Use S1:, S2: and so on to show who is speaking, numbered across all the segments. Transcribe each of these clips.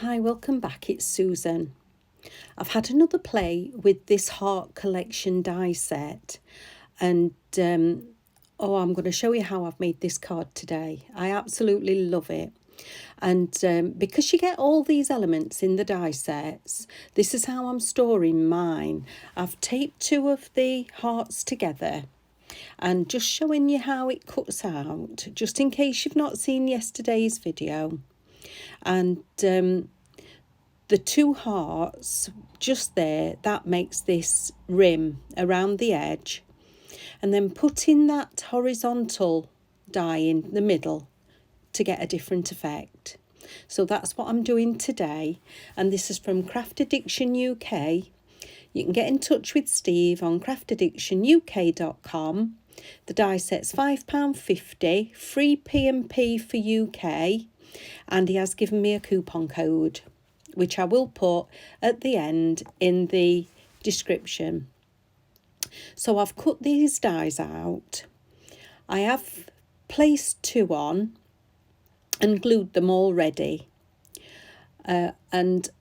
S1: Hi, welcome back, it's Susan. I've had another play with this Heart Collection die set and I'm going to show you how I've made this card today. I absolutely love it. And because you get all these elements in the die sets, this is how I'm storing mine. I've taped two of the hearts together and just showing you how it cuts out, just in case you've not seen yesterday's video. And the two hearts just there, that makes this rim around the edge, and then putting that horizontal die in the middle to get a different effect. So that's what I'm doing today, and this is from Craft Addiction UK. You can get in touch with Steve on craftaddictionuk.com. The die set's £5.50, free P&P for UK, and he has given me a coupon code, which I will put at the end in the description. So I've cut these dies out. I have placed two on and glued them already. And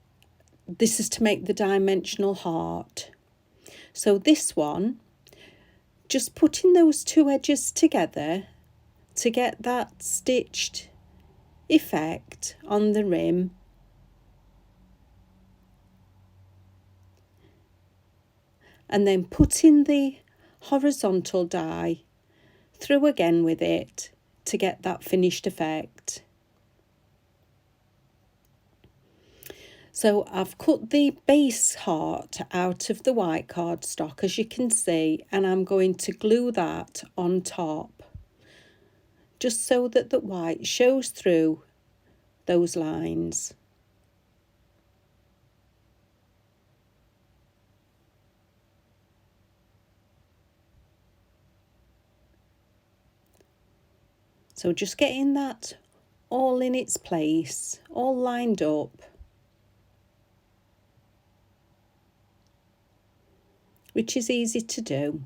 S1: this is to make the dimensional heart. So this one, just putting those two edges together to get that stitched effect on the rim. And then putting the horizontal die through again with it to get that finished effect. So I've cut the base heart out of the white cardstock, as you can see, and I'm going to glue that on top, just so that the white shows through those lines. So just getting that all in its place, all lined up. Which is easy to do.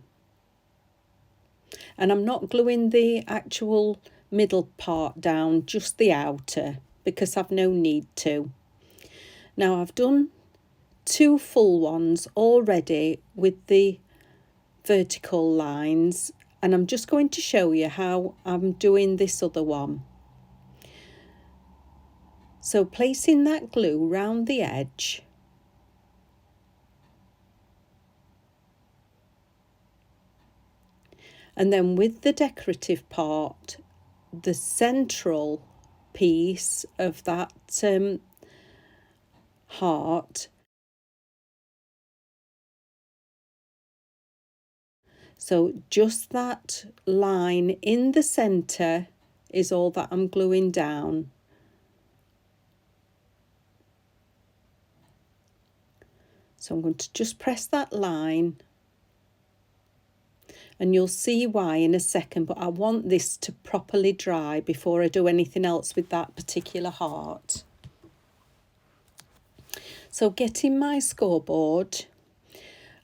S1: And I'm not gluing the actual middle part down, just the outer, because I've no need to. Now I've done two full ones already with the vertical lines, and I'm just going to show you how I'm doing this other one. So placing that glue round the edge, and then with the decorative part, the central piece of that heart. So just that line in the centre is all that I'm gluing down. So I'm going to just press that line, and you'll see why in a second, but I want this to properly dry before I do anything else with that particular heart. So getting my scoreboard,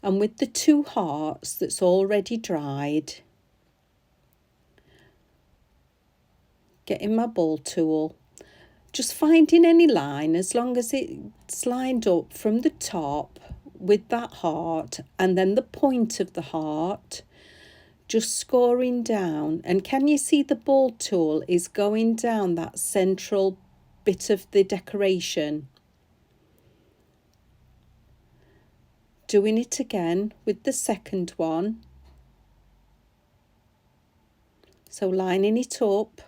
S1: and with the two hearts that's already dried, getting my ball tool, just finding any line, as long as it's lined up from the top with that heart and then the point of the heart, just scoring down. And can you see the ball tool is going down that central bit of the decoration? Doing it again with the second one. So lining it up,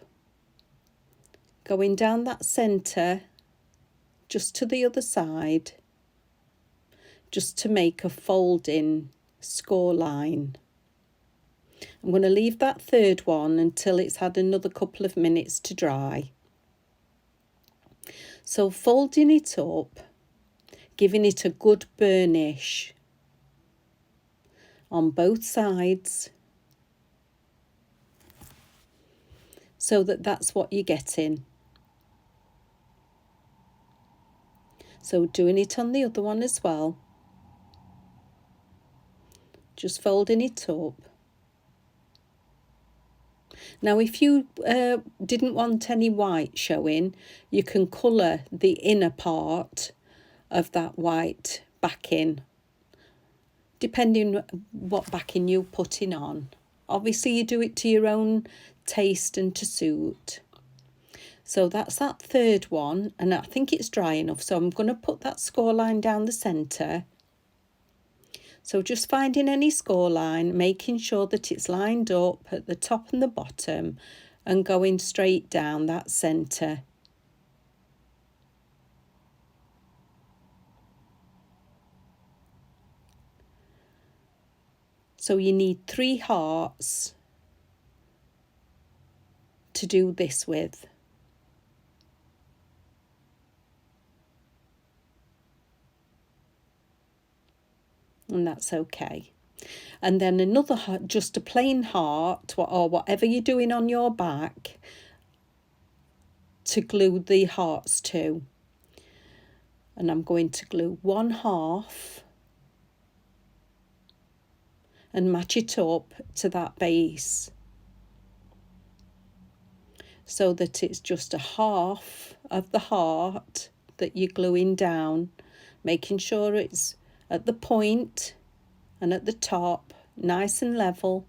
S1: going down that centre, just to the other side, just to make a folding score line. I'm going to leave that third one until it's had another couple of minutes to dry. So folding it up, giving it a good burnish on both sides, so that's what you're getting. So doing it on the other one as well, just folding it up, Now if you didn't want any white showing, you can colour the inner part of that white backing, depending what backing you're putting on. Obviously you do it to your own taste and to suit. So that's that third one, and I think it's dry enough, so I'm going to put that score line down the centre. So just finding any score line, making sure that it's lined up at the top and the bottom, and going straight down that centre. So you need 3 hearts to do this with. And that's okay. And then another heart, just a plain heart, or whatever you're doing on your back, to glue the hearts to. And I'm going to glue 1/2 and match it up to that base, so that it's just a half of the heart that you're gluing down, making sure it's at the point and at the top, nice and level.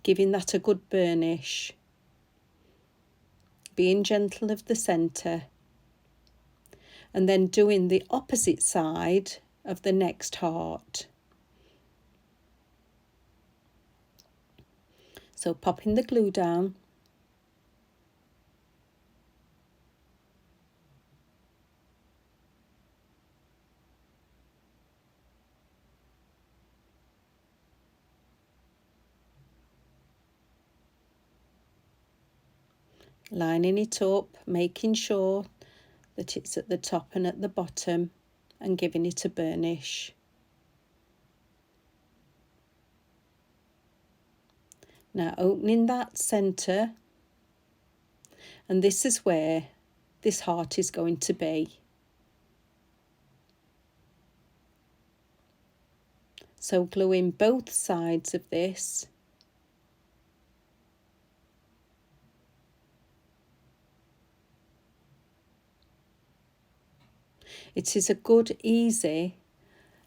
S1: Giving that a good burnish, being gentle of the centre, and then doing the opposite side of the next heart. So popping the glue down, lining it up, making sure that it's at the top and at the bottom, and giving it a burnish. Now opening that centre, and this is where this heart is going to be. So gluing both sides of this. It is a good, easy,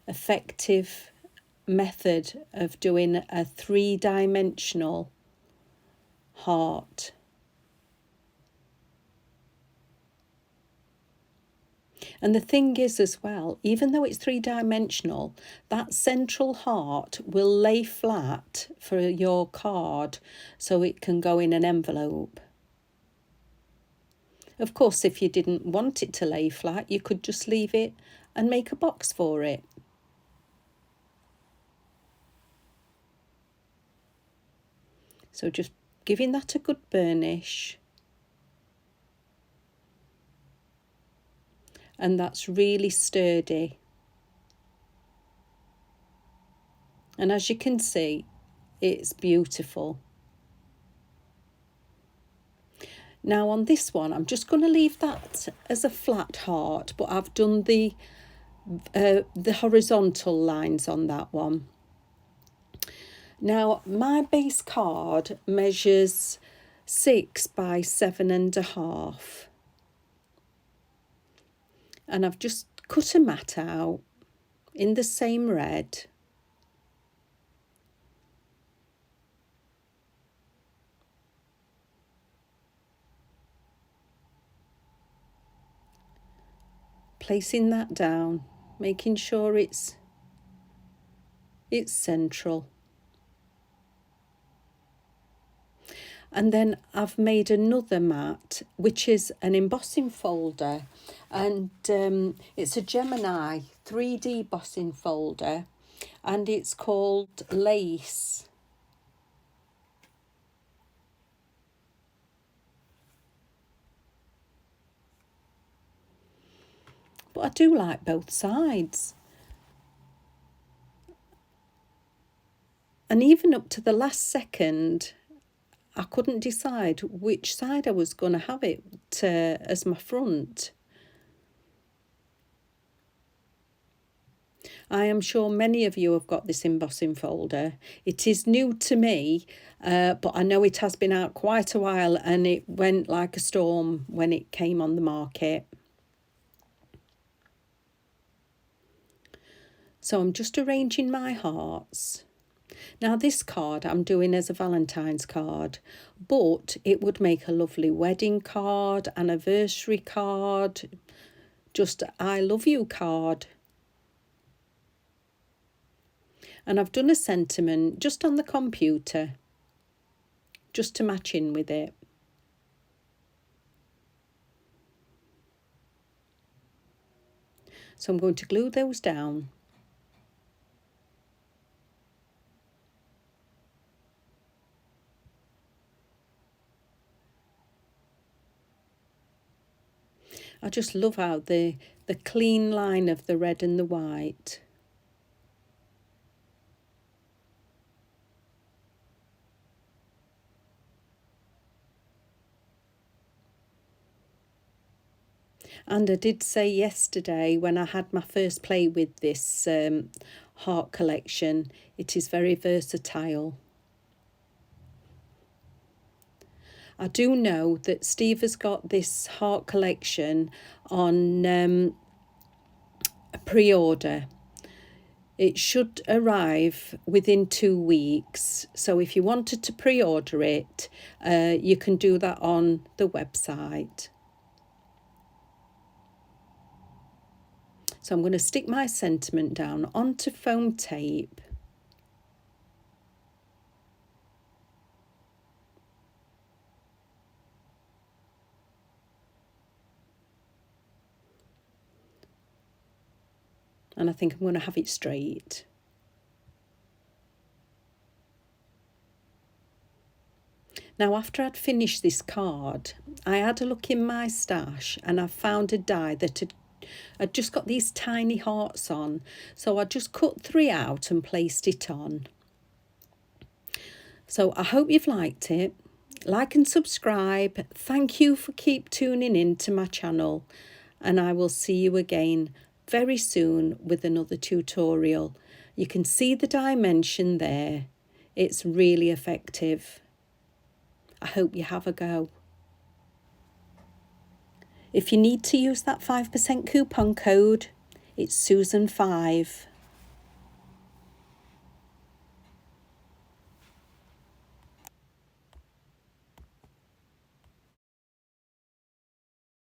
S1: effective method of doing a 3-dimensional heart. And the thing is as well, even though it's 3-dimensional, that central heart will lay flat for your card, so it can go in an envelope. Of course, if you didn't want it to lay flat, you could just leave it and make a box for it. So just giving that a good burnish. And that's really sturdy. And as you can see, it's beautiful. Now on this one, I'm just going to leave that as a flat heart, but I've done the horizontal lines on that one. Now my base card measures 6 by 7.5, and I've just cut a mat out in the same red. Placing that down, making sure it's central. And then I've made another mat, which is an embossing folder, and it's a Gemini 3D embossing folder, and it's called Lace. But I do like both sides. And even up to the last second, I couldn't decide which side I was going to have it as my front. I am sure many of you have got this embossing folder. It is new to me, but I know it has been out quite a while, and it went like a storm when it came on the market. So I'm just arranging my hearts. Now this card I'm doing as a Valentine's card, but it would make a lovely wedding card, anniversary card, just I love you card. And I've done a sentiment just on the computer, just to match in with it. So I'm going to glue those down. I just love how the clean line of the red and the white. And I did say yesterday when I had my first play with this heart collection, it is very versatile. I do know that Steve has got this heart collection on a pre-order. It should arrive within 2 weeks. So if you wanted to pre-order it, you can do that on the website. So I'm going to stick my sentiment down onto foam tape. And I think I'm going to have it straight. Now, after I'd finished this card, I had a look in my stash and I found a die that I'd just got these tiny hearts on. So I just cut 3 out and placed it on. So I hope you've liked it. Like and subscribe. Thank you for keep tuning in to my channel. And I will see you again very soon with another tutorial. You can see the dimension there. It's really effective. I hope you have a go. If you need to use that 5% coupon code, it's Susan5.